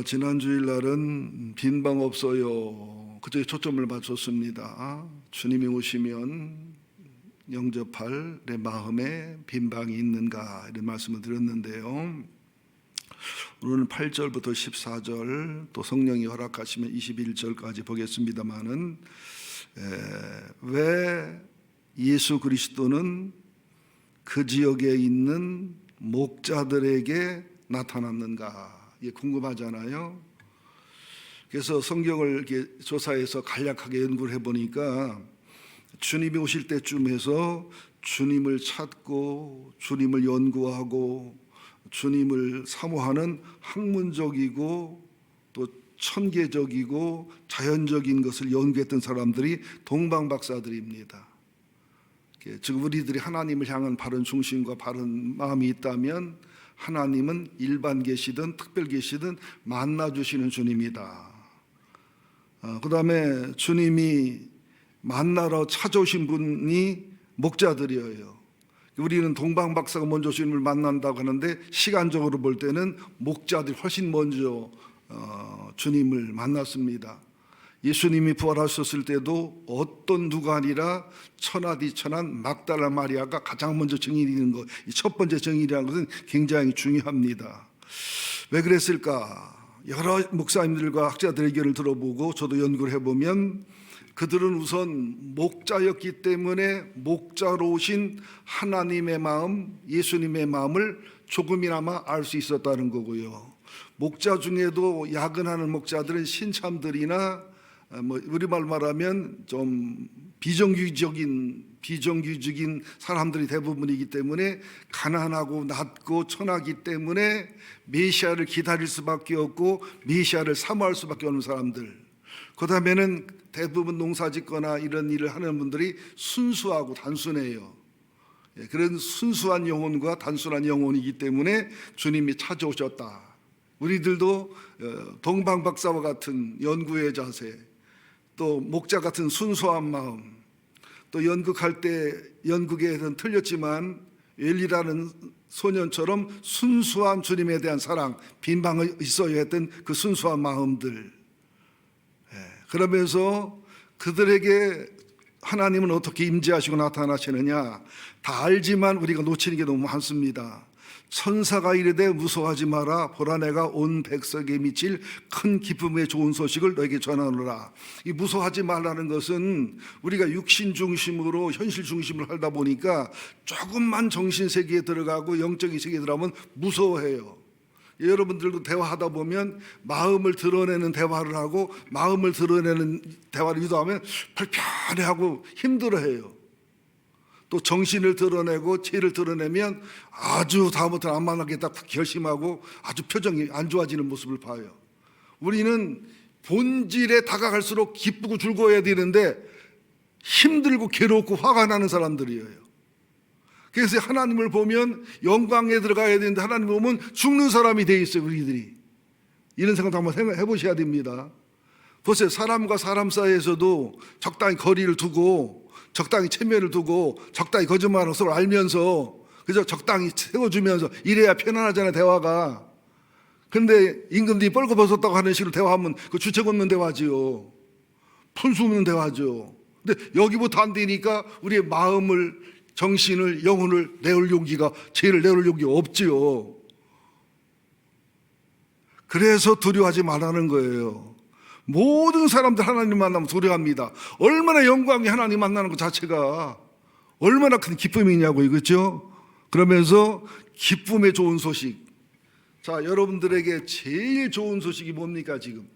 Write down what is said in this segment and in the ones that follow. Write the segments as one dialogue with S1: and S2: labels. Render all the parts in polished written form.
S1: 지난 주일날은 빈방 없어요. 그쪽에 초점을 맞췄습니다. 주님이 오시면 영접할 내 마음에 빈방이 있는가 이런 말씀을 드렸는데요. 오늘은 8절부터 14절 또 성령이 허락하시면 21절까지 보겠습니다마는 왜 예수 그리스도는 그 지역에 있는 목자들에게 나타났는가 이게 궁금하잖아요. 그래서 성경을 이렇게 조사해서 간략하게 연구를 해보니까 주님이 오실 때쯤 해서 주님을 찾고 주님을 연구하고 주님을 사모하는 학문적이고 또 천계적이고 자연적인 것을 연구했던 사람들이 동방박사들입니다. 즉 우리들이 하나님을 향한 바른 중심과 바른 마음이 있다면 하나님은 일반 계시든 특별 계시든 만나주시는 주님이다. 그 다음에 주님이 만나러 찾아오신 분이 목자들이에요. 우리는 동방박사가 먼저 주님을 만난다고 하는데 시간적으로 볼 때는 목자들이 훨씬 먼저 주님을 만났습니다. 예수님이 부활하셨을 때도 어떤 누가 아니라 천하디천한 막달라 마리아가 가장 먼저 증인이 있는 것, 이 첫 번째 증인이라는 것은 굉장히 중요합니다. 왜 그랬을까? 여러 목사님들과 학자들의 의견을 들어보고 저도 연구를 해보면 그들은 우선 목자였기 때문에 목자로 오신 하나님의 마음, 예수님의 마음을 조금이나마 알 수 있었다는 거고요. 목자 중에도 야근하는 목자들은 신참들이나 우리말 말하면 좀 비정규적인 사람들이 대부분이기 때문에 가난하고 낮고 천하기 때문에 메시아를 기다릴 수밖에 없고 메시아를 사모할 수밖에 없는 사람들. 그 다음에는 대부분 농사짓거나 이런 일을 하는 분들이 순수하고 단순해요. 그런 순수한 영혼과 단순한 영혼이기 때문에 주님이 찾아오셨다. 우리들도 동방박사와 같은 연구의 자세, 또 목자 같은 순수한 마음, 또 연극할 때 연극에는 틀렸지만 엘리라는 소년처럼 순수한 주님에 대한 사랑, 빈방이 있어야 했던 그 순수한 마음들. 그러면서 그들에게 하나님은 어떻게 임재하시고 나타나시느냐 다 알지만 우리가 놓치는 게 너무 많습니다. 천사가 이르되 무서워하지 마라 보라 내가 온 백성에 미칠 큰 기쁨의 좋은 소식을 너에게 전하노라. 이 무서워하지 말라는 것은 우리가 육신 중심으로 현실 중심으로 살다 보니까 조금만 정신세계에 들어가고 영적인 세계에 들어가면 무서워해요. 여러분들도 대화하다 보면 마음을 드러내는 대화를 하고 마음을 드러내는 대화를 유도하면 불편해하고 힘들어해요. 또 정신을 드러내고 죄를 드러내면 아주 다음부터는 안 만나겠다 결심하고 아주 표정이 안 좋아지는 모습을 봐요. 우리는 본질에 다가갈수록 기쁘고 즐거워야 되는데 힘들고 괴롭고 화가 나는 사람들이에요. 그래서 하나님을 보면 영광에 들어가야 되는데 하나님을 보면 죽는 사람이 돼 있어요. 우리들이 이런 생각도 한번 해보셔야 됩니다. 보세요. 사람과 사람 사이에서도 적당히 거리를 두고 적당히 체면을 두고 적당히 거짓말하는 서로 알면서 그저 적당히 세워주면서 이래야 편안하잖아요. 대화가. 그런데 임금님이 뻘거벗었다고 하는 식으로 대화하면 그 주책 없는 대화지요. 푼수 없는 대화죠. 근데 여기부터 안 되니까 우리의 마음을 정신을 영혼을 내올 용기가 죄를 내올 용기가 없지요. 그래서 두려워하지 말라는 거예요. 모든 사람들 하나님 만나면 두려워합니다. 얼마나 영광이 하나님 만나는 것 자체가 얼마나 큰 기쁨이냐고 이거죠. 그러면서 기쁨의 좋은 소식. 자, 여러분들에게 제일 좋은 소식이 뭡니까 지금?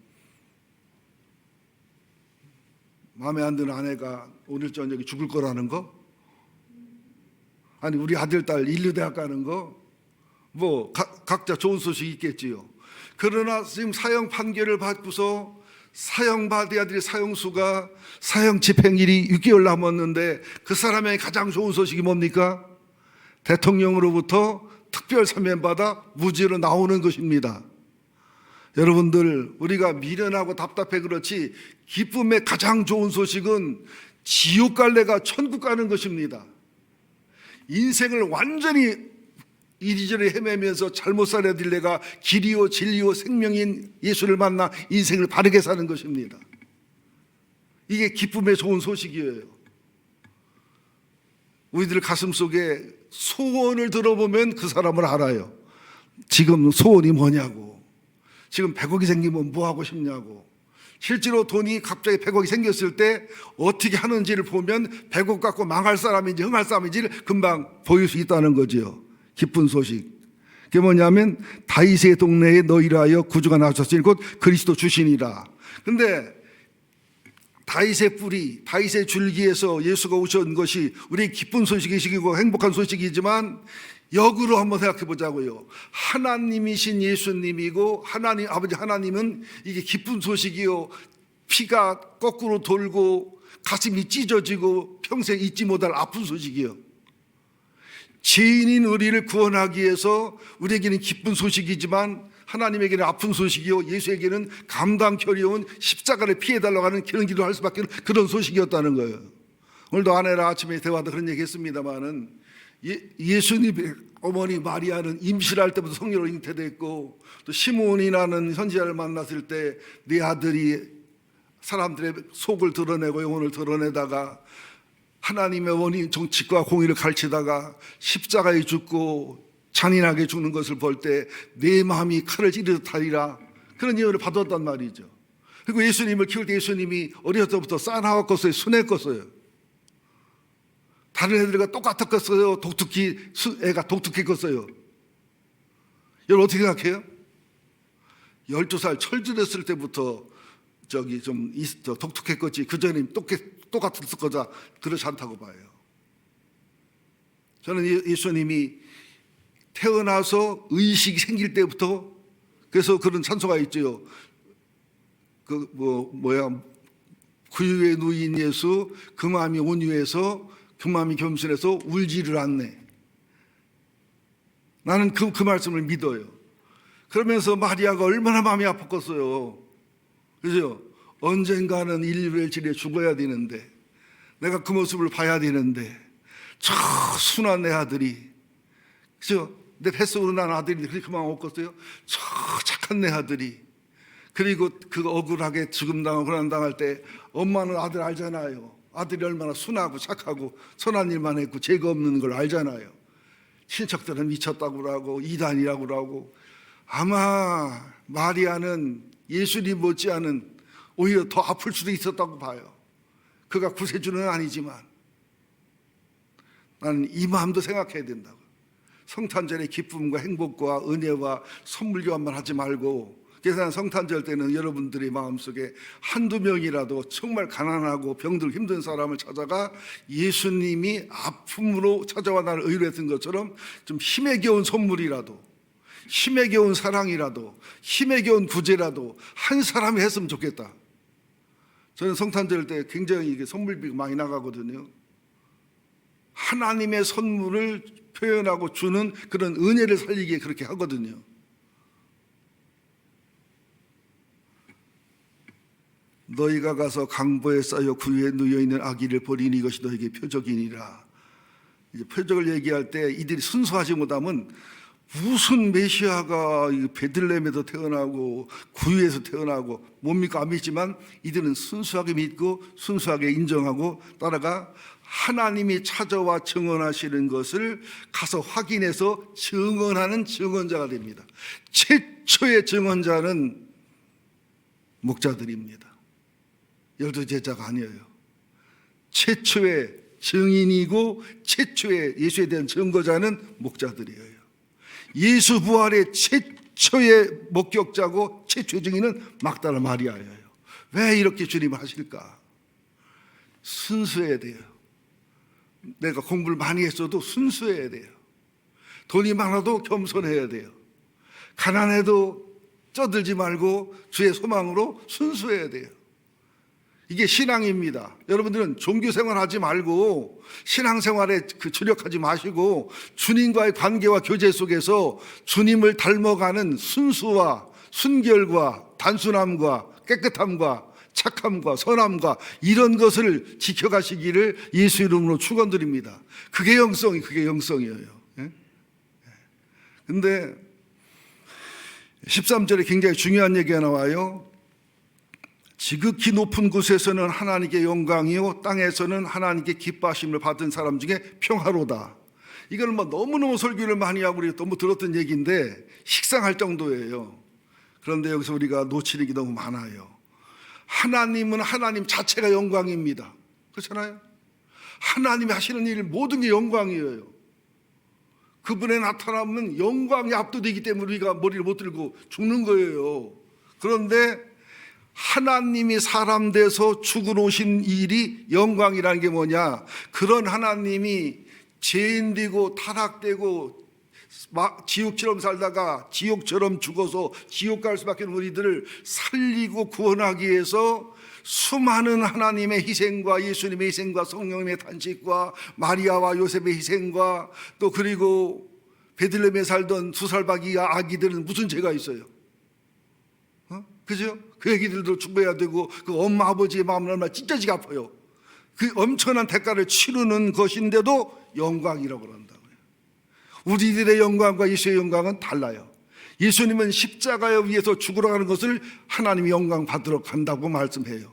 S1: 마음에 안 드는 아내가 오늘 저녁에 죽을 거라는 거? 아니 우리 아들 딸 인류대학 가는 거? 뭐 각자 좋은 소식이 있겠지요. 그러나 지금 사형 판결을 받고서 사형받아야 될 사형수가 사형 집행일이 6개월 남았는데 그 사람의 가장 좋은 소식이 뭡니까? 대통령으로부터 특별 사면받아 무죄로 나오는 것입니다. 여러분들 우리가 미련하고 답답해 그렇지 기쁨의 가장 좋은 소식은 지옥 갈래가 천국 가는 것입니다. 인생을 완전히 이리저리 헤매면서 잘못 살아야 될 내가 길이요 진리요 생명인 예수를 만나 인생을 바르게 사는 것입니다. 이게 기쁨의 좋은 소식이에요. 우리들 가슴속에 소원을 들어보면 그 사람을 알아요. 지금 소원이 뭐냐고, 지금 100억이 생기면 뭐 하고 싶냐고, 실제로 돈이 갑자기 100억이 생겼을 때 어떻게 하는지를 보면 100억 갖고 망할 사람인지 흥할 사람인지를 금방 보일 수 있다는 거지요. 기쁜 소식. 그게 뭐냐면 다윗의 동네에 너희를 하여 구주가 나셨으니 곧 그리스도 주시니라. 근데 다윗의 뿌리, 다윗의 줄기에서 예수가 오신 것이 우리 기쁜 소식이시고 행복한 소식이지만 역으로 한번 생각해 보자고요. 하나님이신 예수님이고 하나님, 아버지 하나님은 이게 기쁜 소식이요, 피가 거꾸로 돌고 가슴이 찢어지고 평생 잊지 못할 아픈 소식이요, 죄인인 우리를 구원하기 위해서 우리에게는 기쁜 소식이지만 하나님에게는 아픈 소식이요, 예수에게는 감당결이온 십자가를 피해달라고 하는 그런 기도를 할 수밖에 없는 그런 소식이었다는 거예요. 오늘도 아내랑 아침에 대화도 그런 얘기 했습니다마는 예수님의 어머니 마리아는 임신할 때부터 성령으로 잉태됐고, 또 시몬이라는 현지자를 만났을 때 네 아들이 사람들의 속을 드러내고 영혼을 드러내다가 하나님의 원인 정치과 공의를 가르치다가 십자가에 죽고 잔인하게 죽는 것을 볼 때 내 마음이 칼을 찌르듯 하리라, 그런 예언을 받았단 말이죠. 그리고 예수님을 키울 때 예수님이 어렸을 때부터 싸나웠겠어요, 순했겠어요? 다른 애들과 똑같았겠어요? 애가 독특했겠어요? 여러분 어떻게 생각해요? 12살 철들었을 때부터 좀 독특했겠지, 그 전에 똑같았을 거다, 그렇지 않다고 봐요. 저는 예수님이 태어나서 의식이 생길 때부터, 그래서 그런 찬송가 있죠. 구유에 누인 예수, 그 마음이 온유해서 그 마음이 겸손해서 울지를 않네. 나는 그 말씀을 믿어요. 그러면서 마리아가 얼마나 마음이 아팠겠어요. 그죠? 언젠가는 인류의 질에 죽어야 되는데, 내가 그 모습을 봐야 되는데, 저 순한 내 아들이, 그죠? 내 뱃속으로 난 아들이 그렇게 마음 없겠어요? 저 착한 내 아들이, 그리고 그 억울하게 죽음당하고 고난당할 때 엄마는 아들 알잖아요. 아들이 얼마나 순하고 착하고 선한 일만 했고 죄가 없는 걸 알잖아요. 친척들은 미쳤다고 하고 이단이라고 하고, 아마 마리아는 예수님 못지않은 오히려 더 아플 수도 있었다고 봐요. 그가 구세주는 아니지만 나는 이 마음도 생각해야 된다고. 성탄절의 기쁨과 행복과 은혜와 선물 교환만 하지 말고, 그래서 성탄절 때는 여러분들의 마음속에 한두 명이라도 정말 가난하고 병들고 힘든 사람을 찾아가 예수님이 아픔으로 찾아와 나를 의뢰했던 것처럼 좀 힘에 겨운 선물이라도, 힘에 겨운 사랑이라도, 힘에 겨운 구제라도 한 사람이 했으면 좋겠다. 저는 성탄절 때 굉장히 이게 선물비가 많이 나가거든요. 하나님의 선물을 표현하고 주는 그런 은혜를 살리기에 그렇게 하거든요. 너희가 가서 강보에 쌓여 구유에 누여있는 아기를 보리니 이것이 너에게 표적이니라. 이제 표적을 얘기할 때 이들이 순수하지 못하면 무슨 메시아가 베들레헴에서 태어나고 구유에서 태어나고 뭡니까 안 믿지만, 이들은 순수하게 믿고 순수하게 인정하고 따라가 하나님이 찾아와 증언하시는 것을 가서 확인해서 증언하는 증언자가 됩니다. 최초의 증언자는 목자들입니다. 12제자가 아니에요. 최초의 증인이고 최초의 예수에 대한 증거자는 목자들이에요. 예수 부활의 최초의 목격자고 최초의 증인은 막달라 마리아예요. 왜 이렇게 주님을 하실까? 순수해야 돼요. 내가 공부를 많이 했어도 순수해야 돼요. 돈이 많아도 겸손해야 돼요. 가난해도 쩌들지 말고 주의 소망으로 순수해야 돼요. 이게 신앙입니다. 여러분들은 종교생활 하지 말고 신앙생활에 주력하지 마시고 주님과의 관계와 교제 속에서 주님을 닮아가는 순수와 순결과 단순함과 깨끗함과 착함과 선함과 이런 것을 지켜가시기를 예수 이름으로 축원드립니다. 그게 영성이에요. 근데 13절에 굉장히 중요한 얘기가 나와요. 지극히 높은 곳에서는 하나님께 영광이요 땅에서는 하나님께 기뻐하심을 받은 사람 중에 평화로다. 이거는 뭐 너무너무 설교를 많이 하고 우리가 너무 들었던 얘기인데 식상할 정도예요. 그런데 여기서 우리가 놓치는 게 너무 많아요. 하나님은 하나님 자체가 영광입니다. 그렇잖아요. 하나님이 하시는 일 모든 게 영광이에요. 그분의 나타나면 영광이 압도되기 때문에 우리가 머리를 못 들고 죽는 거예요. 그런데 하나님이 사람 돼서 죽으러 오신 일이 영광이라는 게 뭐냐? 그런 하나님이 죄인 되고 타락되고 지옥처럼 살다가 지옥처럼 죽어서 지옥 갈 수밖에 없는 우리들을 살리고 구원하기 위해서 수많은 하나님의 희생과 예수님의 희생과 성령님의 탄식과 마리아와 요셉의 희생과 또 그리고 베들레헴에 살던 2살박이 아기들은 무슨 죄가 있어요? 그죠? 그 애기들도 죽어야 되고 그 엄마 아버지의 마음은 얼마나 찢어지게 아파요. 그 엄청난 대가를 치르는 것인데도 영광이라고 그런다고요. 우리들의 영광과 예수의 영광은 달라요. 예수님은 십자가에 위해서 죽으러 가는 것을 하나님이 영광 받으러 간다고 말씀해요.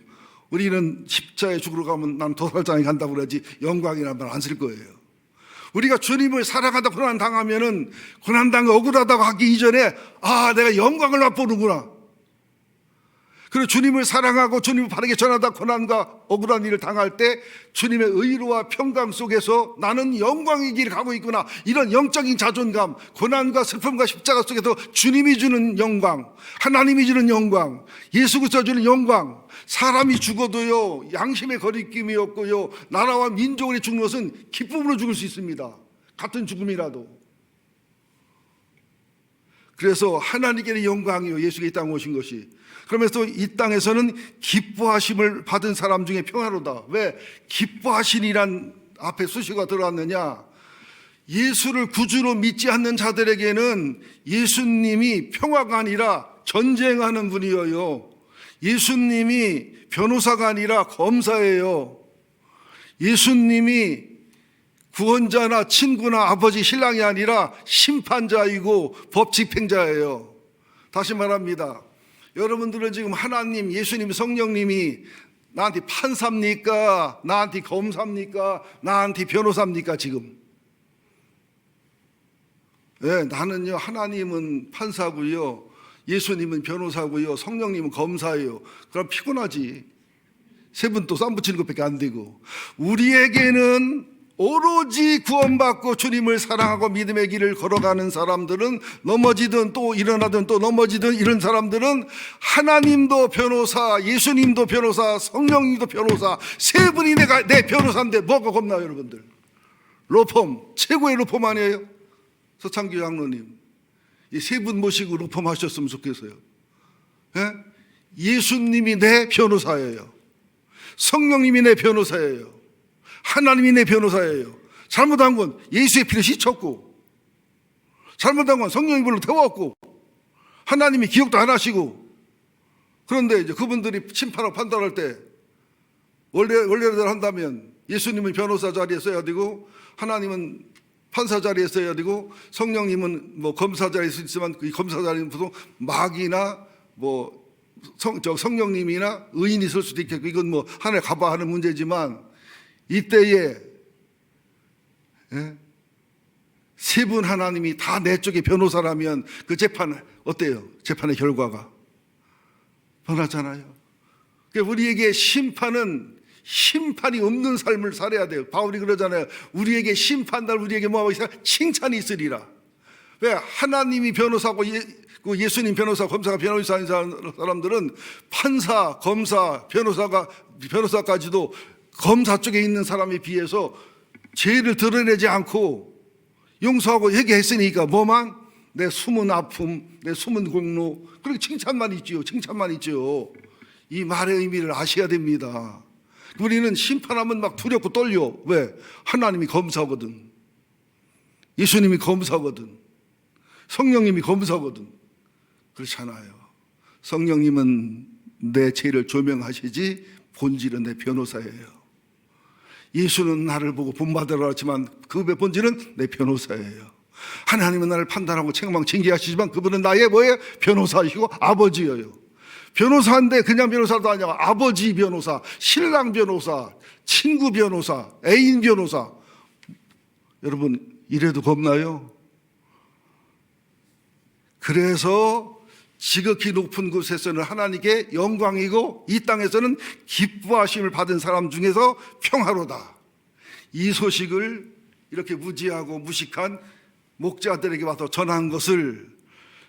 S1: 우리는 십자가에 죽으러 가면 난 도살장에 간다고 그러지 영광이라는 말 안 쓸 거예요. 우리가 주님을 사랑하다 고난당하면은 고난당해 억울하다고 하기 이전에 내가 영광을 맛보는구나. 그리고 주님을 사랑하고 주님을 바르게 전하다 고난과 억울한 일을 당할 때 주님의 의로와 평강 속에서 나는 영광의 길을 가고 있구나, 이런 영적인 자존감, 고난과 슬픔과 십자가 속에서 주님이 주는 영광, 하나님이 주는 영광, 예수 그리스도가 주는 영광. 사람이 죽어도요 양심의 거리낌이 없고요 나라와 민족이 죽는 것은 기쁨으로 죽을 수 있습니다. 같은 죽음이라도. 그래서 하나님께는 영광이요 예수가 이 땅에 오신 것이. 그러면서 이 땅에서는 기뻐하심을 받은 사람 중에 평화로다. 왜 기뻐하시니란 앞에 수식어가 들어왔느냐? 예수를 구주로 믿지 않는 자들에게는 예수님이 평화가 아니라 전쟁하는 분이에요. 예수님이 변호사가 아니라 검사예요. 예수님이 구원자나 친구나 아버지 신랑이 아니라 심판자이고 법집행자예요. 다시 말합니다. 여러분들은 지금 하나님, 예수님, 성령님이 나한테 판사입니까? 나한테 검사입니까? 나한테 변호사입니까? 지금 나는요 하나님은 판사고요 예수님은 변호사고요 성령님은 검사예요. 그럼 피곤하지. 세 분 또 쌈 붙이는 것밖에 안 되고. 우리에게는 오로지 구원받고 주님을 사랑하고 믿음의 길을 걸어가는 사람들은 넘어지든 또 일어나든 또 넘어지든 이런 사람들은 하나님도 변호사, 예수님도 변호사, 성령님도 변호사, 세 분이 내 변호사인데 뭐가 겁나요 여러분들? 로펌, 최고의 로펌 아니에요? 서창규 장로님 이 세 분 모시고 로펌 하셨으면 좋겠어요. 예수님이 내 변호사예요. 성령님이 내 변호사예요. 하나님이 내 변호사예요. 잘못한 건 예수의 피를 씻었고, 잘못한 건 성령이 불로 태웠고, 하나님이 기억도 안 하시고. 그런데 이제 그분들이 심판하고 판단할 때 원래대로 한다면 예수님은 변호사 자리에 써야 되고, 하나님은 판사 자리에 써야 되고, 성령님은 뭐 검사 자리에 있지만 그 검사 자리는 보통 마귀나 성령님이나 의인이 있을 수도 있겠고, 이건 뭐 하나의 가봐 하는 문제지만, 이때에 세 분 하나님이 다 내 쪽에 변호사라면 그 재판 어때요? 재판의 결과가 변하잖아요. 그러니까 우리에게 심판이 없는 삶을 살아야 돼요. 바울이 그러잖아요. 우리에게 심판날 우리에게 뭐하고 있어요? 칭찬이 있으리라. 왜? 하나님이 변호사고 예수님 변호사, 검사가 변호사인 사람들은 판사, 검사, 변호사까지도 검사 쪽에 있는 사람에 비해서 죄를 드러내지 않고 용서하고 회개했으니까 뭐만? 내 숨은 아픔, 내 숨은 공로, 그리고 칭찬만 있지요. 칭찬만 있지요. 이 말의 의미를 아셔야 됩니다. 우리는 심판하면 막 두렵고 떨려. 왜? 하나님이 검사거든. 예수님이 검사거든. 성령님이 검사거든. 그렇잖아요. 성령님은 내 죄를 조명하시지 본질은 내 변호사예요. 예수는 나를 보고 본받으라 했지만 그 본질은 내 변호사예요. 하나님은 나를 판단하고 책망 징계하시지만 그분은 나의 뭐예요? 변호사이시고 아버지예요. 변호사인데 그냥 변호사도 아니야. 아버지 변호사, 신랑 변호사, 친구 변호사, 애인 변호사. 여러분 이래도 겁나요? 그래서 지극히 높은 곳에서는 하나님께 영광이고 이 땅에서는 기뻐하심을 받은 사람 중에서 평화로다. 이 소식을 이렇게 무지하고 무식한 목자들에게 와서 전한 것을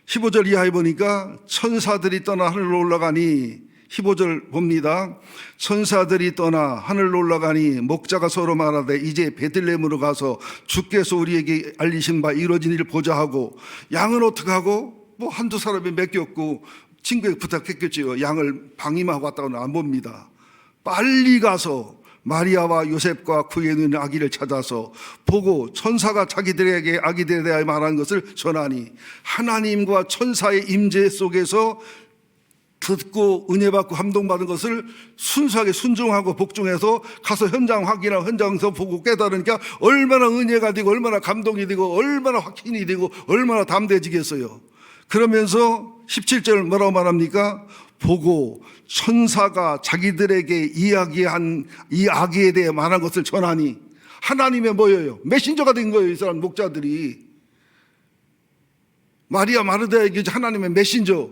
S1: 15절 이하에 보니까 천사들이 떠나 하늘로 올라가니 15절 봅니다. 천사들이 떠나 하늘로 올라가니 목자가 서로 말하되 이제 베들레헴으로 가서 주께서 우리에게 알리신 바 이루어진 일을 보자 하고 양은 어떡하고 뭐 한두 사람이 맡겼고 친구에게 부탁했겠지요. 양을 방임하고 왔다고는 안 봅니다. 빨리 가서 마리아와 요셉과 그에 있는 아기를 찾아서 보고 천사가 자기들에게 아기들에 대하여 말한 것을 전하니 하나님과 천사의 임재 속에서 듣고 은혜 받고 감동받은 것을 순수하게 순종하고 복종해서 가서 현장 확인하고 현장에서 보고 깨달으니까 얼마나 은혜가 되고 얼마나 감동이 되고 얼마나 확신이 되고 얼마나 담대해지겠어요. 그러면서 17절 뭐라고 말합니까? 보고 천사가 자기들에게 이야기한 이 아기에 대해 말한 것을 전하니 하나님의 뭐예요? 메신저가 된 거예요. 이 사람 목자들이 마리아 마르다에게 하나님의 메신저,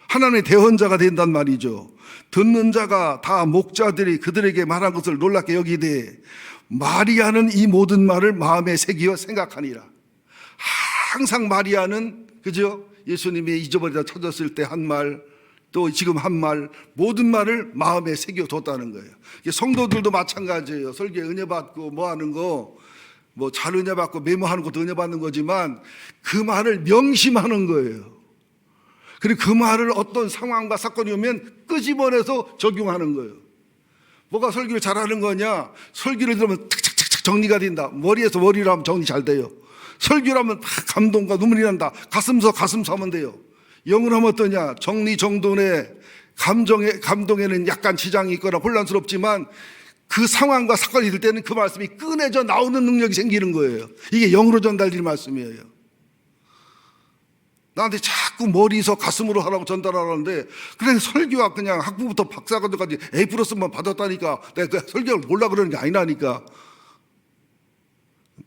S1: 하나님의 대언자가 된단 말이죠. 듣는 자가 다 목자들이 그들에게 말한 것을 놀랍게 여기되 마리아는 이 모든 말을 마음에 새기어 생각하니라. 항상 마리아는 그죠? 예수님이 잊어버리다 찾았을 때 한 말, 또 지금 한 말, 모든 말을 마음에 새겨뒀다는 거예요. 성도들도 마찬가지예요. 설교에 은혜 받고 뭐 하는 거, 뭐 잘 은혜 받고 메모하는 것도 은혜 받는 거지만 그 말을 명심하는 거예요. 그리고 그 말을 어떤 상황과 사건이 오면 끄집어내서 적용하는 거예요. 뭐가 설교를 잘하는 거냐? 설교를 들으면 탁탁탁탁 정리가 된다. 머리에서 머리로 하면 정리 잘 돼요. 설교를 하면 감동과 눈물이 난다. 가슴서 하면 돼요. 영을 하면 어떠냐? 정리정돈의 감동에는 약간 지장이 있거나 혼란스럽지만 그 상황과 사건이 있을 때는 그 말씀이 꺼내져 나오는 능력이 생기는 거예요. 이게 영으로 전달되는 말씀이에요. 나한테 자꾸 머리에서 가슴으로 하라고 전달하라는데 그래 설교가 그냥 학부부터 박사과정까지 A+만 받았다니까 내가 그 설교를 몰라 그러는 게 아니라니까.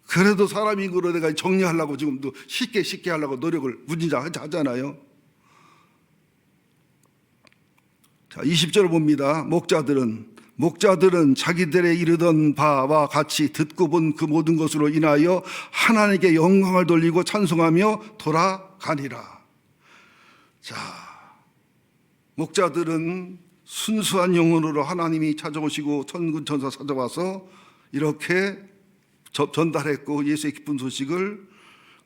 S1: 그래도 사람인 거로 내가 정리하려고 지금도 쉽게 하려고 노력을 무진장 하잖아요. 자, 20절을 봅니다. 목자들은 자기들의 이르던 바와 같이 듣고 본 그 모든 것으로 인하여 하나님께 영광을 돌리고 찬송하며 돌아가니라. 자, 목자들은 순수한 영혼으로 하나님이 찾아오시고 천군 천사 찾아와서 이렇게 전달했고 예수의 기쁜 소식을,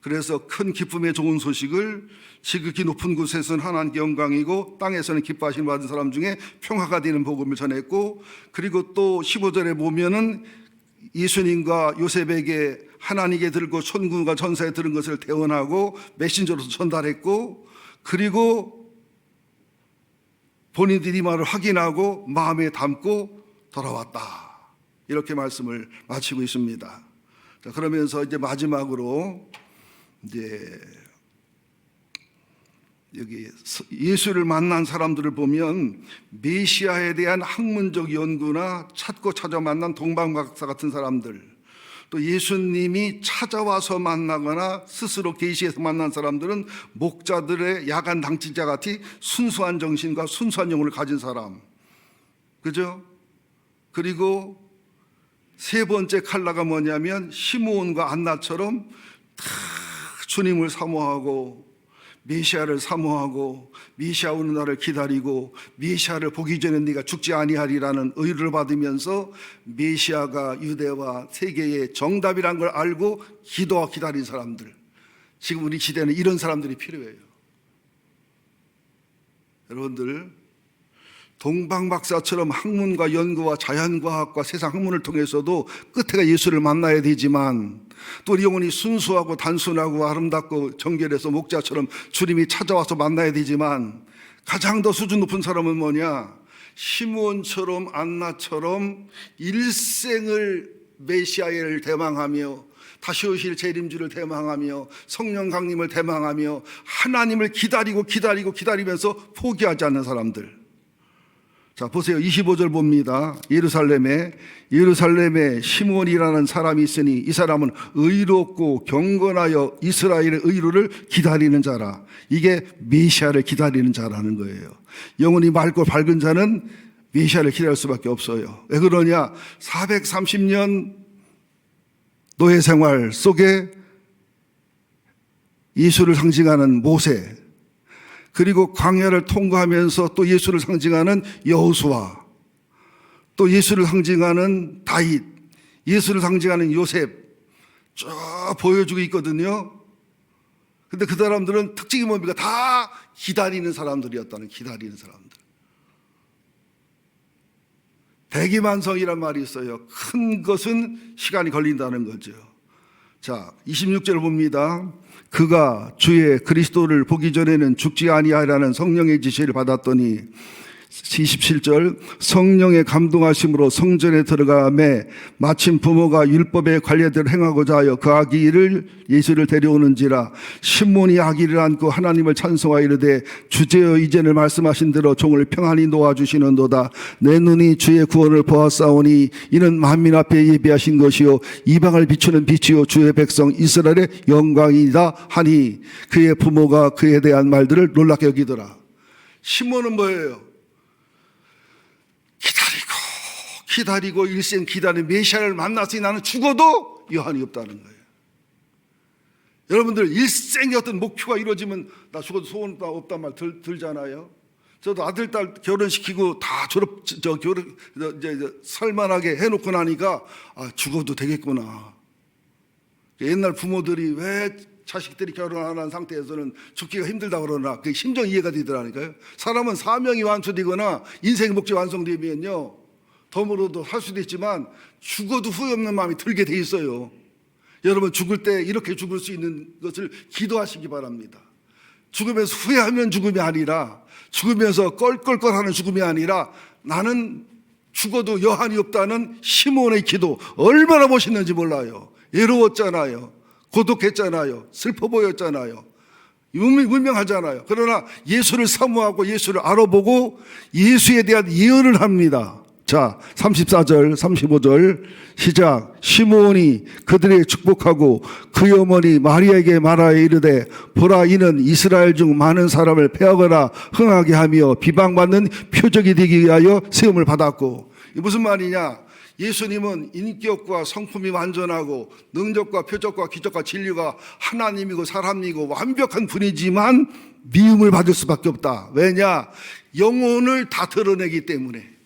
S1: 그래서 큰 기쁨의 좋은 소식을 지극히 높은 곳에서는 하나님께 영광이고 땅에서는 기뻐하심을 받은 사람 중에 평화가 되는 복음을 전했고, 그리고 또 15절에 보면은 예수님과 요셉에게 하나님께 들고 천군과 천사에 들은 것을 대언하고 메신저로서 전달했고, 그리고 본인들이 말을 확인하고 마음에 담고 돌아왔다. 이렇게 말씀을 마치고 있습니다. 자, 그러면서 이제 마지막으로 이제 여기 예수를 만난 사람들을 보면 메시아에 대한 학문적 연구나 찾고 찾아 만난 동방박사 같은 사람들, 또 예수님이 찾아와서 만나거나 스스로 계시해서 만난 사람들은 목자들의 야간 당직자 같이 순수한 정신과 순수한 영혼을 가진 사람, 그죠? 그리고 세 번째 칼라가 뭐냐면 시므온과 안나처럼 다 주님을 사모하고 메시아를 사모하고 메시아 오는 날을 기다리고 메시아를 보기 전에 네가 죽지 아니하리라는 의를 받으면서 메시아가 유대와 세계의 정답이란 걸 알고 기도하고 기다린 사람들, 지금 우리 시대는 이런 사람들이 필요해요. 여러분들 동방박사처럼 학문과 연구와 자연과학과 세상 학문을 통해서도 끝에가 예수를 만나야 되지만, 또 우리 영혼이 순수하고 단순하고 아름답고 정결해서 목자처럼 주님이 찾아와서 만나야 되지만, 가장 더 수준 높은 사람은 뭐냐? 시므온처럼 안나처럼 일생을 메시아를 대망하며 다시 오실 재림주를 대망하며 성령 강림을 대망하며 하나님을 기다리면서 포기하지 않는 사람들. 자, 보세요. 25절 봅니다. 예루살렘에 시몬이라는 사람이 있으니 이 사람은 의롭고 경건하여 이스라엘의 의로를 기다리는 자라. 이게 메시아를 기다리는 자라는 거예요. 영혼이 맑고 밝은 자는 메시아를 기다릴 수밖에 없어요. 왜 그러냐? 430년 노예 생활 속에 예수를 상징하는 모세, 그리고 광야를 통과하면서 또 예수를 상징하는 여호수아, 또 예수를 상징하는 다윗, 예수를 상징하는 요셉 쭉 보여주고 있거든요. 근데 그 사람들은 특징이 뭡니까? 다 기다리는 사람들이었다는, 기다리는 사람들. 대기만성이란 말이 있어요. 큰 것은 시간이 걸린다는 거죠. 자, 26절 봅니다. 그가 주의 그리스도를 보기 전에는 죽지 아니하라는 성령의 지시를 받았더니 27절 성령의 감동하심으로 성전에 들어가매 마침 부모가 율법의 관례대로 행하고자 하여 그 아기를 예수를 데려오는지라 시몬이 아기를 안고 하나님을 찬송하여 이르되 주제여 이제는 말씀하신 대로 종을 평안히 놓아주시는도다. 내 눈이 주의 구원을 보았사오니 이는 만민 앞에 예비하신 것이요 이방을 비추는 빛이요 주의 백성 이스라엘의 영광이다 하니 그의 부모가 그에 대한 말들을 놀랍게 여기더라. 시몬은 뭐예요? 기다리고 일생 기다리는 메시아를 만났으니 나는 죽어도 여한이 없다는 거예요. 여러분들 일생의 어떤 목표가 이루어지면 나 죽어도 소원 없단 말 들잖아요. 저도 아들 딸 결혼시키고 다 이제 살만하게 해놓고 나니까 죽어도 되겠구나. 옛날 부모들이 왜 자식들이 결혼 안 한 상태에서는 죽기가 힘들다 그러나 그게 심정 이해가 되더라니까요. 사람은 사명이 완수되거나 인생의 목적이 완성되면요 덤으로도 할 수도 있지만 죽어도 후회 없는 마음이 들게 돼 있어요. 여러분 죽을 때 이렇게 죽을 수 있는 것을 기도하시기 바랍니다. 죽으면서 후회하면 죽음이 아니라, 죽으면서 껄껄껄하는 죽음이 아니라 나는 죽어도 여한이 없다는 시몬의 기도 얼마나 멋있는지 몰라요. 외로웠잖아요. 고독했잖아요. 슬퍼 보였잖아요. 문명하잖아요. 그러나 예수를 사모하고 예수를 알아보고 예수에 대한 예언을 합니다. 자, 34절 35절 시작. 시몬이 그들에게 축복하고 그의 어머니 마리아에게 말하여 이르되 보라 이는 이스라엘 중 많은 사람을 패하거나 흥하게 하며 비방받는 표적이 되기 위하여 세움을 받았고. 이게 무슨 말이냐? 예수님은 인격과 성품이 완전하고 능력과 표적과 기적과 진리가 하나님이고 사람이고 완벽한 분이지만 미움을 받을 수밖에 없다. 왜냐? 영혼을 다 드러내기 때문에.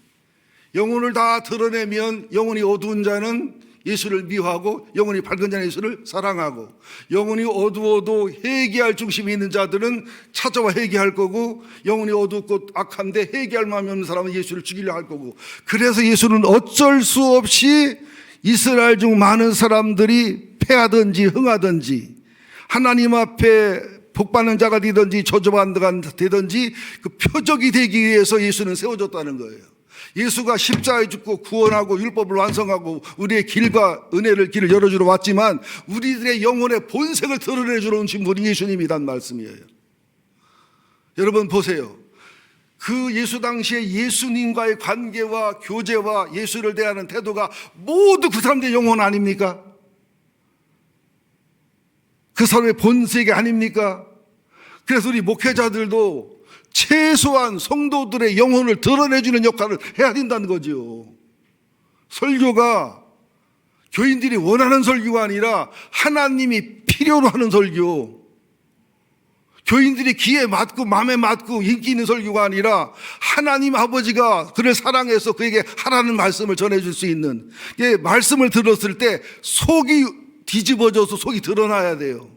S1: 영혼을 다 드러내면 영혼이 어두운 자는 예수를 미워하고 영혼이 밝은 자는 예수를 사랑하고, 영혼이 어두워도 회개할 중심이 있는 자들은 찾아와 회개할 거고, 영혼이 어둡고 악한데 회개할 마음이 없는 사람은 예수를 죽이려 할 거고. 그래서 예수는 어쩔 수 없이 이스라엘 중 많은 사람들이 패하든지 흥하든지 하나님 앞에 복받는 자가 되든지 저주받는 자가 되든지 그 표적이 되기 위해서 예수는 세워졌다는 거예요. 예수가 십자가에 죽고 구원하고 율법을 완성하고 우리의 길과 길을 열어주러 왔지만 우리들의 영혼의 본색을 드러내주러 오신 분이 예수님이란 말씀이에요. 여러분 보세요. 그 예수 당시에 예수님과의 관계와 교제와 예수를 대하는 태도가 모두 그 사람들의 영혼 아닙니까? 그 사람의 본색이 아닙니까? 그래서 우리 목회자들도 최소한 성도들의 영혼을 드러내주는 역할을 해야 된다는 거죠. 설교가 교인들이 원하는 설교가 아니라 하나님이 필요로 하는 설교, 교인들이 귀에 맞고 마음에 맞고 인기 있는 설교가 아니라 하나님 아버지가 그를 사랑해서 그에게 하라는 말씀을 전해줄 수 있는, 말씀을 들었을 때 속이 뒤집어져서 속이 드러나야 돼요.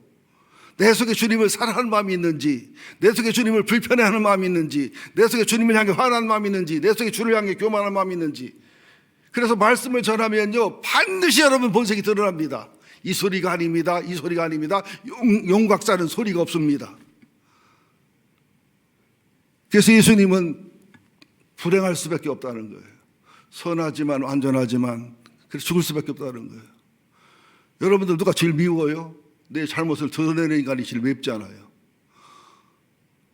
S1: 내 속에 주님을 사랑하는 마음이 있는지, 내 속에 주님을 불편해하는 마음이 있는지, 내 속에 주님을 향해 화나는 마음이 있는지, 내 속에 주를 향해 교만한 마음이 있는지. 그래서 말씀을 전하면요 반드시 여러분 본색이 드러납니다. 이 소리가 아닙니다. 이 소리가 아닙니다. 용각사는 소리가 없습니다. 그래서 예수님은 불행할 수밖에 없다는 거예요. 선하지만 완전하지만 그래서 죽을 수밖에 없다는 거예요. 여러분들 누가 제일 미워요? 내 잘못을 드러내는 인간이 제일 밉잖아요.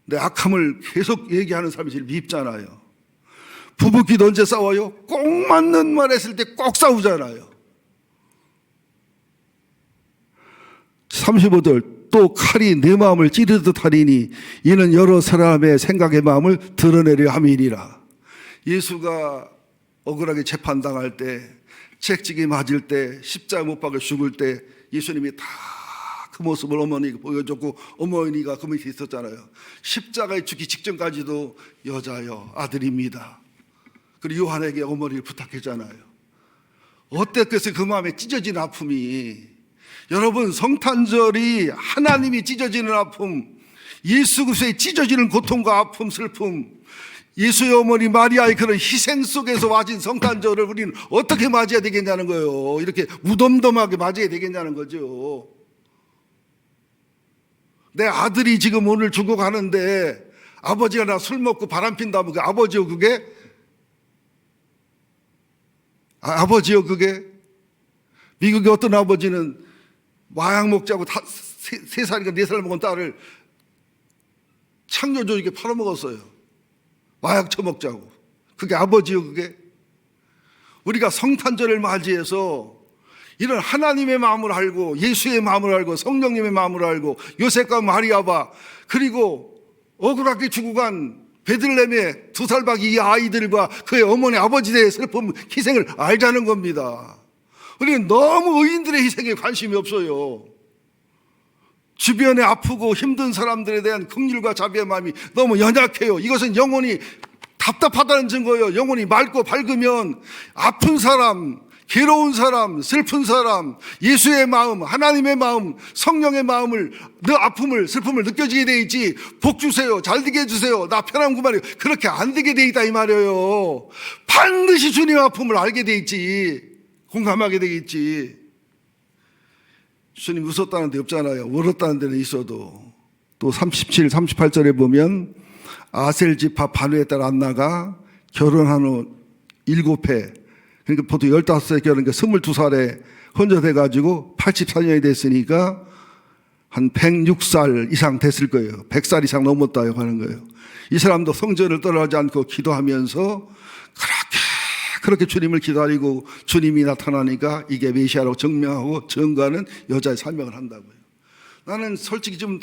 S1: 내 악함을 계속 얘기하는 사람이 제일 밉잖아요. 부부끼리 언제 싸워요? 꼭 맞는 말 했을 때 꼭 싸우잖아요. 35절, 또 칼이 내 마음을 찌르듯 하리니 이는 여러 사람의 생각의 마음을 드러내려 함이니라. 예수가 억울하게 재판당할 때, 채찍이 맞을 때, 십자가 못 박혀 죽을 때 예수님이 다 그 모습을 어머니가 보여줬고 어머니가 그 밑에 있었잖아요. 십자가에 죽기 직전까지도 여자여 아들입니다. 그리고 요한에게 어머니를 부탁했잖아요. 어땠겠어요? 그 마음에 찢어진 아픔이. 여러분, 성탄절이 하나님이 찢어지는 아픔, 예수 그리스도의 찢어지는 고통과 아픔, 슬픔, 예수의 어머니 마리아의 그런 희생 속에서 맞은 성탄절을 우리는 어떻게 맞이해야 되겠냐는 거예요. 이렇게 무덤덤하게 맞이해야 되겠냐는 거죠. 내 아들이 지금 오늘 죽어가는데 아버지가 나 술 먹고 바람 핀다면 그 아버지요 그게? 아버지요 그게? 미국의 어떤 아버지는 마약 먹자고 3살인가 4살 먹은 딸을 창조주에게 팔아먹었어요. 마약 처먹자고. 그게 아버지요 그게? 우리가 성탄절을 맞이해서 이런 하나님의 마음을 알고 예수의 마음을 알고 성령님의 마음을 알고 요셉과 마리아와 그리고 억울하게 죽어간 베들레헴의 2살밖에 이 아이들과 그의 어머니 아버지의 슬픔 희생을 알자는 겁니다. 우리는 너무 의인들의 희생에 관심이 없어요. 주변에 아프고 힘든 사람들에 대한 긍휼과 자비의 마음이 너무 연약해요. 이것은 영혼이 답답하다는 증거예요. 영혼이 맑고 밝으면 아픈 사람, 괴로운 사람, 슬픈 사람, 예수의 마음, 하나님의 마음, 성령의 마음을, 너 아픔을, 슬픔을 느껴지게 돼 있지. 복 주세요, 잘 되게 해주세요, 나 편안구만해요. 그렇게 안 되게 돼 있다 이 말이에요. 반드시 주님의 아픔을 알게 돼 있지. 공감하게 되겠지. 주님 웃었다는 데 없잖아요. 울었다는 데는 있어도. 또 37, 38절에 보면 아셀 지파 바누에 따라 안나가 결혼한 후 7해, 그러니까 보통 15세 결혼하니까 22살에 혼자돼가지고 84년이 됐으니까 한 106살 이상 됐을 거예요. 100살 이상 넘었다고 하는 거예요. 이 사람도 성전을 떠나지 않고 기도하면서 그렇게 주님을 기다리고 주님이 나타나니까 이게 메시아라고 증명하고 증거하는 여자의 설명을 한다고요. 나는 솔직히 좀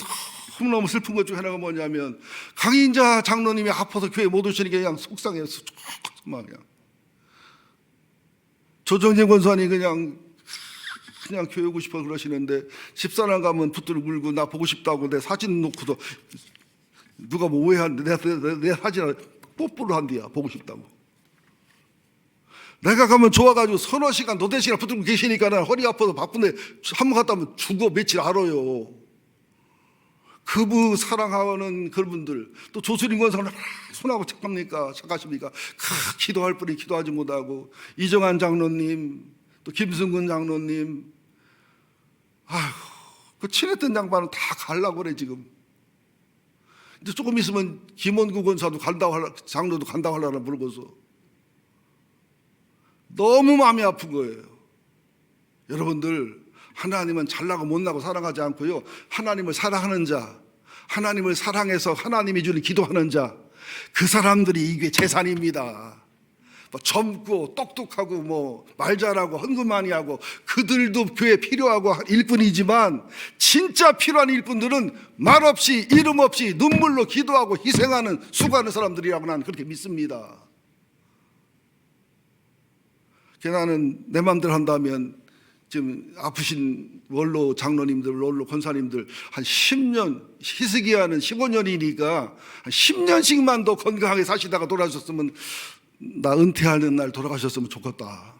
S1: 너무너무 슬픈 것 중에 하나가 뭐냐면 강인자 장로님이 아파서 교회 못 오시니까 그냥 속상해서 그냥 조정진 권사님 그냥 교회 오고 싶어 그러시는데 집사람 가면 붙들고 울고 나 보고 싶다고 내 사진 놓고도 누가 뭐 오해하는데 내 사진을 뽀뽀를 한대야. 보고 싶다고. 내가 가면 좋아가지고 서너 시간 노대 시간 붙들고 계시니까 난 허리 아파서 바쁜데 한 번 갔다 오면 죽어 며칠 알아요. 그분 사랑하는 그분들, 또 조수림 권사는 손하고 착하십니까? 기도할 분이 기도하지 못하고, 이정환 장로님, 또 김승근 장로님, 아휴, 그 친했던 양반은 다 가려고 그래 지금. 이제 조금 있으면 김원구 권사도 간다고 장로도 간다고 하려나 물어보서 너무 마음이 아픈 거예요. 여러분들, 하나님은 잘나고 못나고 사랑하지 않고요, 하나님을 사랑하는 자, 하나님을 사랑해서 하나님이 주는 기도하는 자, 그 사람들이 이게 재산입니다. 뭐 젊고 똑똑하고 뭐 말 잘하고 헌금 많이 하고 그들도 교회에 필요하고 일꾼이지만 진짜 필요한 일꾼들은 말없이 이름 없이 눈물로 기도하고 희생하는 수고하는 사람들이라고 나는 그렇게 믿습니다. 나는 내 마음대로 한다면 지금 아프신 원로 장로님들, 원로 권사님들 한 10년, 희석이하는 15년이니까 한 10년씩만 더 건강하게 사시다가 돌아가셨으면, 나 은퇴하는 날 돌아가셨으면 좋겠다.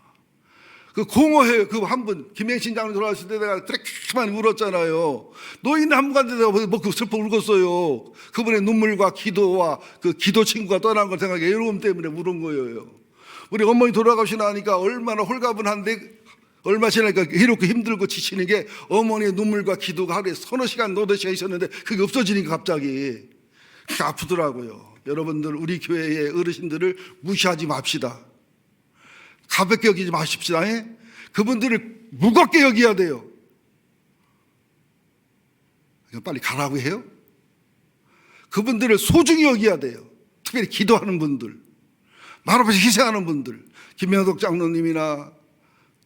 S1: 그 공허해요. 그 한 분, 김행신 장로님 돌아가실 때 내가 그렇게 많이 울었잖아요. 노인 한 분 갔는데 내가 뭐 슬퍼 울었어요. 그분의 눈물과 기도와 그 기도 친구가 떠난 걸 생각해 외로움 때문에 울은 거예요. 우리 어머니 돌아가시나니까 얼마나 홀가분한데, 얼마 지나니까 이렇게 힘들고 지치는 게 어머니의 눈물과 기도가 하루에 서너 시간 노대 시간 있었는데 그게 없어지니까 갑자기 아프더라고요. 여러분들, 우리 교회의 어르신들을 무시하지 맙시다. 가볍게 여기지 마십시다. 그분들을 무겁게 여겨야 돼요. 빨리 가라고 해요? 그분들을 소중히 여겨야 돼요. 특별히 기도하는 분들, 말 없이 희생하는 분들, 김명덕 장로님이나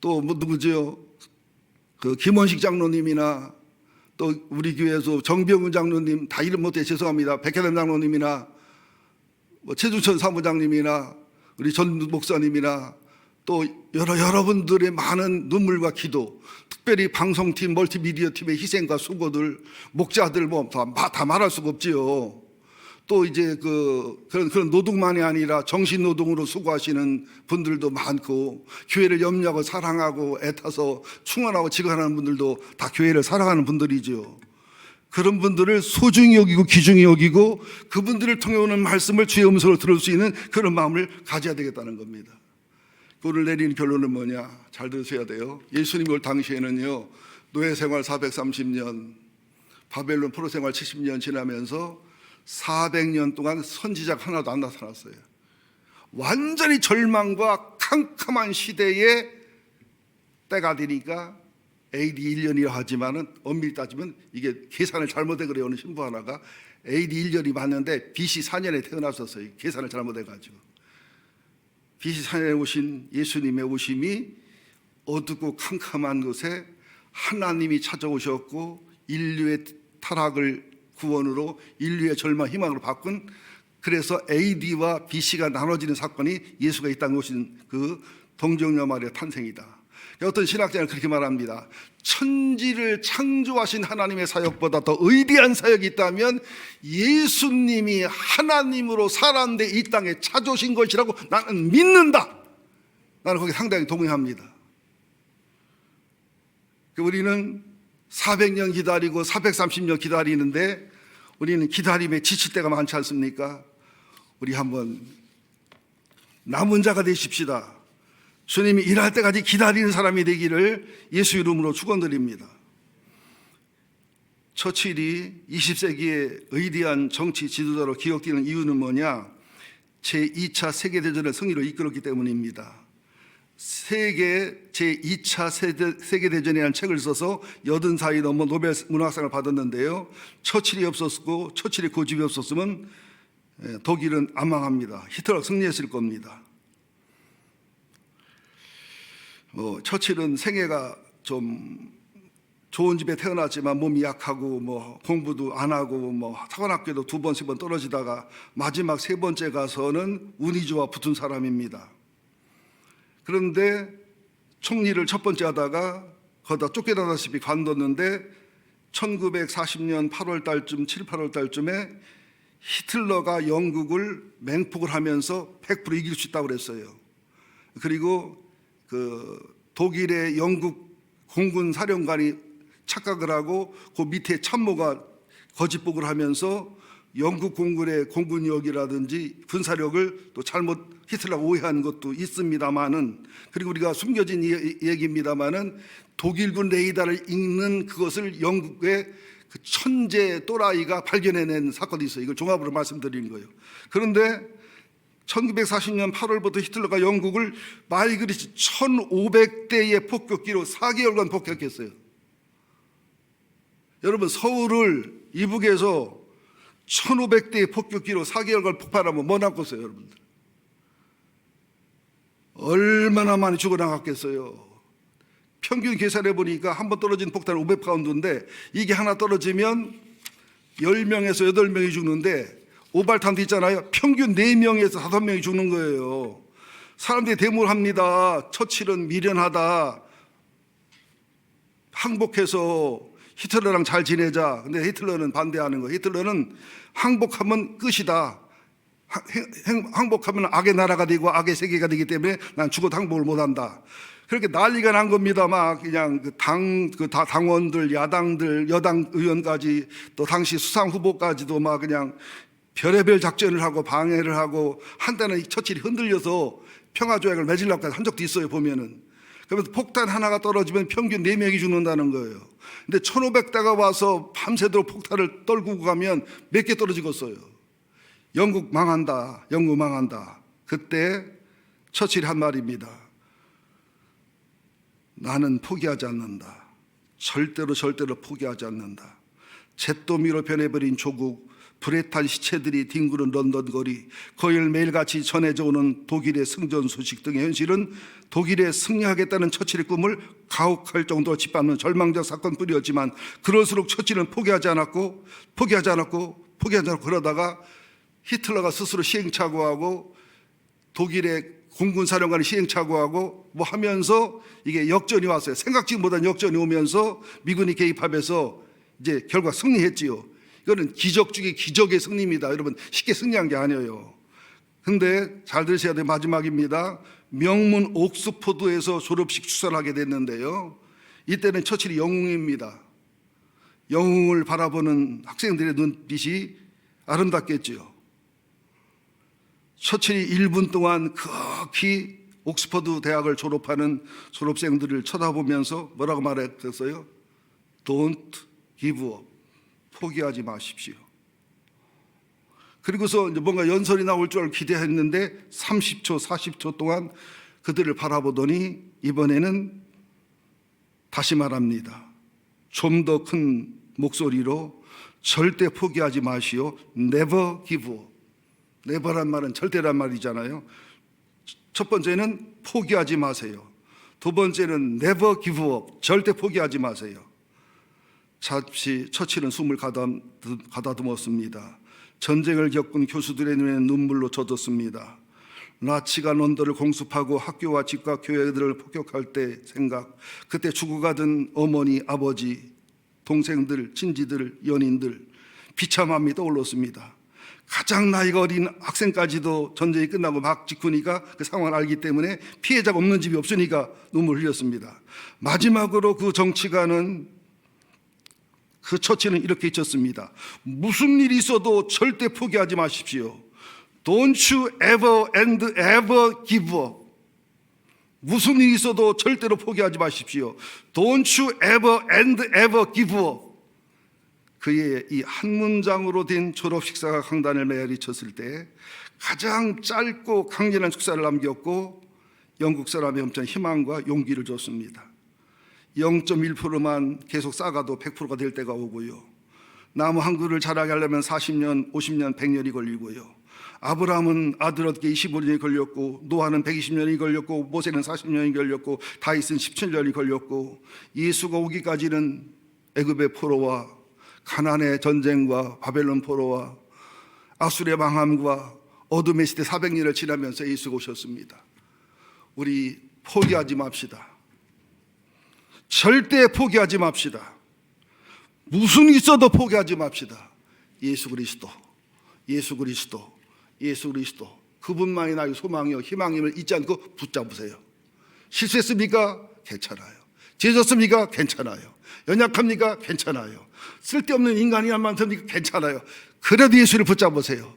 S1: 또 뭐 누구죠? 그 김원식 장로님이나 또 우리 교회에서 정병훈 장로님, 다 이름 못해 죄송합니다. 백혜남 장로님이나 뭐 최준천 사무장님이나 우리 전 목사님이나 또 여러분들의 많은 눈물과 기도, 특별히 방송팀, 멀티미디어 팀의 희생과 수고들, 목자들 뭐 다 말할 수가 없지요. 또 이제 그런 노동만이 아니라 정신 노동으로 수고하시는 분들도 많고, 교회를 염려하고 사랑하고 애타서 충원하고 지각하는 분들도 다 교회를 사랑하는 분들이죠. 그런 분들을 소중히 여기고 귀중히 여기고 그분들을 통해 오는 말씀을 주의 음성으로 들을 수 있는 그런 마음을 가져야 되겠다는 겁니다. 오늘 내리는 결론은 뭐냐? 잘 들으셔야 돼요. 예수님이 올 당시에는요, 노예 생활 430년, 바벨론 포로 생활 70년 지나면서 400년 동안 선지자가 하나도 안 나타났어요. 완전히 절망과 캄캄한 시대에 때가 되니까 AD 1년이라 하지만은 엄밀히 따지면 이게 계산을 잘못해 그래요. 어느 신부 하나가 AD 1년이 맞는데 BC 4년에 태어났었어요. 계산을 잘못해가지고. BC 4년에 오신 예수님의 오심이 어둡고 캄캄한 곳에 하나님이 찾아오셨고 인류의 타락을 구원으로 인류의 절망 희망으로 바꾼, 그래서 AD와 BC가 나눠지는 사건이 예수가 이 땅에 오신 그 동정녀 마리아 탄생이다. 어떤 신학자는 그렇게 말합니다. 천지를 창조하신 하나님의 사역보다 더 위대한 사역이 있다면 예수님이 하나님으로 사람 돼 이 땅에 찾아오신 것이라고 나는 믿는다. 나는 거기에 상당히 동의합니다. 우리는 400년 기다리고 430년 기다리는데 우리는 기다림에 지칠 때가 많지 않습니까? 우리 한번 남은 자가 되십시다. 주님이 일할 때까지 기다리는 사람이 되기를 예수 이름으로 축원드립니다. 처칠이 20세기의 위대한 정치 지도자로 기억되는 이유는 뭐냐? 제2차 세계대전을 승리로 이끌었기 때문입니다. 제2차 세계대전이라는 책을 써서 80살이 넘어 노벨 문학상을 받았는데요, 처칠이 없었고 처칠의 고집이 없었으면 독일은 안 망합니다. 히틀러가 승리했을 겁니다. 처칠은 생애가 좀 좋은 집에 태어났지만 몸이 약하고 뭐 공부도 안 하고 뭐 사관학교도 2번, 3번 떨어지다가 마지막 3번째 가서는 운이 좋아 붙은 사람입니다. 그런데 총리를 첫 번째 하다가 거기다 쫓겨나다시피 관뒀는데 1940년 8월 달쯤, 7, 8월 달쯤에 히틀러가 영국을 맹폭을 하면서 100% 이길 수 있다고 그랬어요. 그리고 독일의 영국 공군 사령관이 착각을 하고 그 밑에 참모가 거짓복을 하면서 영국 공군의 공군력이라든지 군사력을 또 잘못 히틀러가 오해한 것도 있습니다만은, 그리고 우리가 숨겨진 얘기입니다만은 독일군 레이더를 읽는 그것을 영국의 그 천재 또라이가 발견해낸 사건이 있어요. 이걸 종합으로 말씀드리는 거예요. 그런데 1940년 8월부터 히틀러가 영국을 말 그릇이 1500대의 폭격기로 4개월간 폭격했어요. 여러분, 서울을 이북에서 1500대의 폭격기로 4개월간 폭발하면 뭐 남겠어요, 여러분들? 얼마나 많이 죽어나갔겠어요. 평균 계산해 보니까 한 번 떨어진 폭탄 500파운드인데 이게 하나 떨어지면 10명에서 8명이 죽는데, 오발탄도 있잖아요. 평균 4명에서 5명이 죽는 거예요. 사람들이 데모를 합니다. 처칠은 미련하다, 항복해서 히틀러랑 잘 지내자. 근데 히틀러는 반대하는 거예요. 히틀러는 항복하면 끝이다. 항복하면 악의 나라가 되고 악의 세계가 되기 때문에 난 죽어도 항복을 못한다. 그렇게 난리가 난 겁니다. 막 그냥 당원들, 야당들, 여당 의원까지 또 당시 수상 후보까지도 막 그냥 별의별 작전을 하고 방해를 하고, 한때는 처칠이 흔들려서 평화조약을 맺으려고 한 적도 있어요, 보면은. 그러면서 폭탄 하나가 떨어지면 평균 4명이 죽는다는 거예요. 근데 1500대가 와서 밤새도록 폭탄을 떨구고 가면 몇 개 떨어지겠어요. 영국 망한다, 영국 망한다. 그때 처칠이 한 말입니다. 나는 포기하지 않는다. 절대로 포기하지 않는다. 잿더미로 변해버린 조국, 불에 탄 시체들이 뒹구는 런던 거리, 거일 매일같이 전해져 오는 독일의 승전 소식 등의 현실은 독일에 승리하겠다는 처칠의 꿈을 가혹할 정도로 짓밟는 절망적 사건뿐이었지만, 그럴수록 처칠은 포기하지 않았고 그러다가 히틀러가 스스로 시행착오하고 독일의 공군사령관이 시행착오하고 뭐 하면서 이게 역전이 왔어요. 생각지 못한 역전이 오면서 미군이 개입하면서 이제 결과 승리했지요. 이거는 기적 중에 기적의 승리입니다. 여러분, 쉽게 승리한 게 아니에요. 근데 잘 들으셔야 돼요. 마지막입니다. 명문 옥스포드에서 졸업식 축사를 하게 됐는데요. 이때는 처칠이 영웅입니다. 영웅을 바라보는 학생들의 눈빛이 아름답겠지요. 처칠이 1분 동안 극히 옥스퍼드 대학을 졸업하는 졸업생들을 쳐다보면서 뭐라고 말했어요? Don't give up. 포기하지 마십시오. 그리고서 이제 뭔가 연설이 나올 줄 기대했는데 30초, 40초 동안 그들을 바라보더니 이번에는 다시 말합니다. 좀 더 큰 목소리로 절대 포기하지 마시오. Never give up. never란 말은 절대란 말이잖아요. 첫 번째는 포기하지 마세요. 두 번째는 never give up. 절대 포기하지 마세요. 잠시 처칠은 숨을 가다듬었습니다. 전쟁을 겪은 교수들의 눈에는 눈물로 젖었습니다. 나치가 런던을 공습하고 학교와 집과 교회들을 폭격할 때 생각, 그때 죽어가던 어머니, 아버지, 동생들, 친지들, 연인들, 비참함이 떠올랐습니다. 가장 나이가 어린 학생까지도 전쟁이 끝나고 막 직후니까 그 상황을 알기 때문에 피해자가 없는 집이 없으니까 눈물 흘렸습니다. 마지막으로 그 정치가는, 그 처치는 이렇게 잊혔습니다. 무슨 일이 있어도 절대 포기하지 마십시오. Don't you ever and ever give up. 무슨 일이 있어도 절대로 포기하지 마십시오. Don't you ever and ever give up. 그의 이 한 문장으로 된 졸업 식사가 강단을 메아리쳤을 때 가장 짧고 강렬한 축사를 남겼고 영국 사람이 엄청 희망과 용기를 줬습니다. 0.1%만 계속 쌓아가도 100%가 될 때가 오고요. 나무 한 그루를 자라게 하려면 40년, 50년, 100년이 걸리고요. 아브라함은 아들 얻기에 25년이 걸렸고, 노아는 120년이 걸렸고, 모세는 40년이 걸렸고, 다윗은 17년이 걸렸고, 예수가 오기까지는 애굽의 포로와 가나안의 전쟁과 바벨론 포로와 아수르의 망함과 어둠의 시대 400년을 지나면서 예수가 오셨습니다. 우리 포기하지 맙시다. 절대 포기하지 맙시다. 무슨 일이 있어도 포기하지 맙시다. 예수 그리스도, 예수 그리스도, 예수 그리스도, 그분만이 나의 소망이요 희망임을 잊지 않고 붙잡으세요. 실수했습니까? 괜찮아요. 죄졌습니까? 괜찮아요. 연약합니까? 괜찮아요. 쓸데없는 인간이란 말 듭니까? 괜찮아요. 그래도 예수를 붙잡으세요.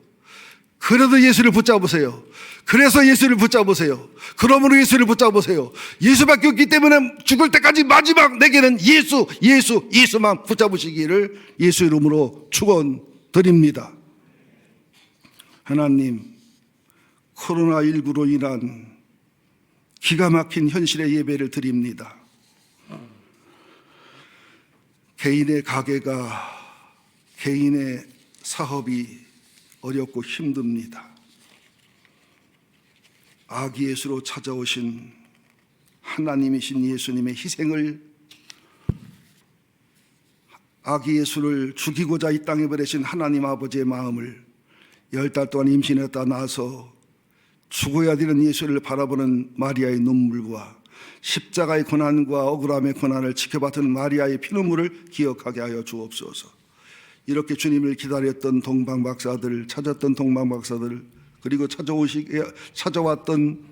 S1: 그래도 예수를 붙잡으세요. 그래서 예수를 붙잡으세요. 그러므로 예수를 붙잡으세요. 예수밖에 없기 때문에 죽을 때까지 마지막 내게는 예수만 붙잡으시기를 예수 이름으로 축원드립니다. 하나님, 코로나19로 인한 기가 막힌 현실의 예배를 드립니다. 개인의 가게가, 개인의 사업이 어렵고 힘듭니다. 아기 예수로 찾아오신 하나님이신 예수님의 희생을, 아기 예수를 죽이고자 이 땅에 보내신 하나님 아버지의 마음을 10달 동안 임신했다 나서 죽어야 되는 예수를 바라보는 마리아의 눈물과 십자가의 고난과 억울함의 고난을 지켜봤던 마리아의 피눈물을 기억하게 하여 주옵소서. 이렇게 주님을 기다렸던 동방박사들, 찾았던 동방박사들, 그리고 찾아왔던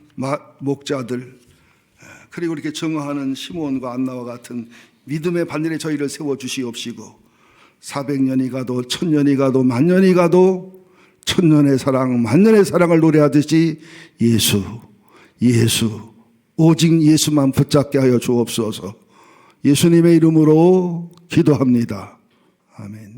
S1: 목자들, 그리고 이렇게 정화하는 시몬과 안나와 같은 믿음의 반열에 저희를 세워주시옵시고, 400년이 가도 1000년이 가도 만년이 가도 천년의 사랑, 만년의 사랑을 노래하듯이 예수, 오직 예수만 붙잡게 하여 주옵소서. 예수님의 이름으로 기도합니다. 아멘.